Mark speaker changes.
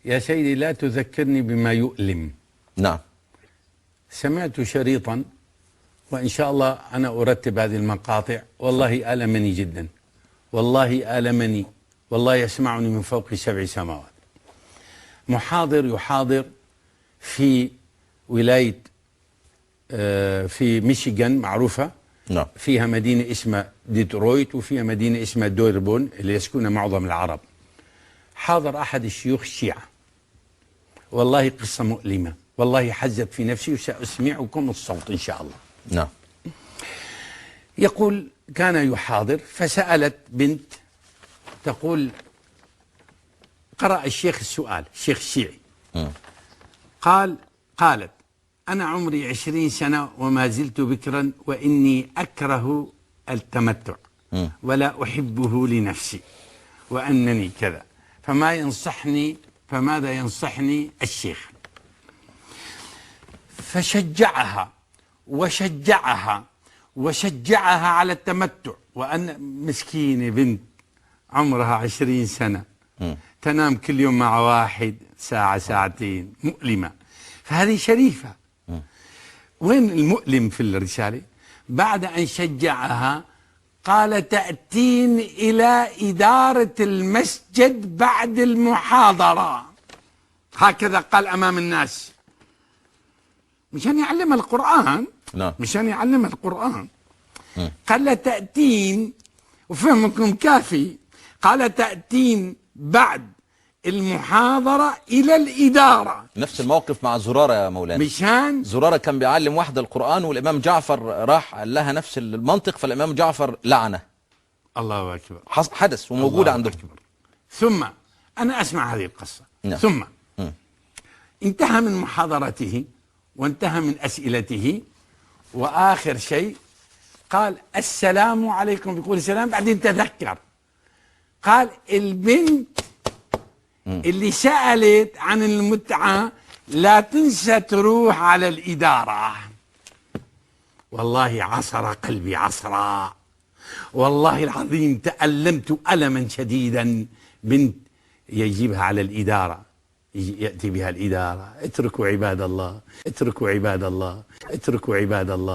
Speaker 1: يا سيدي لا تذكرني بما يؤلم.
Speaker 2: نعم.
Speaker 1: سمعت شريطا وإن شاء الله أنا أرتب هذه المقاطع. والله ألمني جدا، والله ألمني، والله يسمعني من فوق 7 سماوات. محاضر يحاضر في ولاية في ميشيغان معروفة.
Speaker 2: نعم.
Speaker 1: فيها مدينة اسمها ديترويت وفيها مدينة اسمها دوربون اللي يسكنها معظم العرب. حاضر أحد الشيوخ الشيعة، والله قصة مؤلمة، والله حزت في نفسي وسأسمعكم الصوت إن شاء الله.
Speaker 2: نعم.
Speaker 1: يقول كان يحاضر فسألت بنت تقول قرأ الشيخ السؤال، الشيخ الشيعي قالت أنا عمري 20 سنة وما زلت بكرا وإني أكره التمتع ولا أحبه لنفسي وأنني كذا، فماذا ينصحني الشيخ؟ فشجعها وشجعها على التمتع، وأن مسكينة بنت عمرها 20 سنة تنام كل يوم مع واحد ساعة ساعتين، مؤلمة. فهذه شريفة. وين المؤلم في الرسالة؟ بعد أن شجعها قال تأتين إلى إدارة المسجد بعد المحاضرة، هكذا قال أمام الناس مشان يعلم القرآن.
Speaker 2: نعم.
Speaker 1: مشان يعلم القرآن. قال تأتين، وفهمكم كافي، قال تأتين بعد المحاضرة إلى الإدارة.
Speaker 2: نفس الموقف مع زرارة يا مولانا.
Speaker 1: مشان
Speaker 2: زرارة كان بيعلم واحدة القرآن والإمام جعفر راح قال لها نفس المنطق، فالإمام جعفر لعنه.
Speaker 1: الله أكبر.
Speaker 2: حدث وموجود عندهم.
Speaker 1: ثم أنا أسمع هذه القصة.
Speaker 2: نعم.
Speaker 1: ثم انتهى من محاضرته وانتهى من أسئلته، وآخر شيء قال السلام عليكم، بيقول السلام، بعدين تذكر قال البنت اللي سألت عن المتعة لا تنسى تروح على الإدارة. والله عصر قلبي عصرا، والله العظيم تألمت ألما شديدا. بنت يجيبها على الإدارة، يأتي بها الإدارة. اتركوا عباد الله، اتركوا عباد الله، اتركوا عباد الله.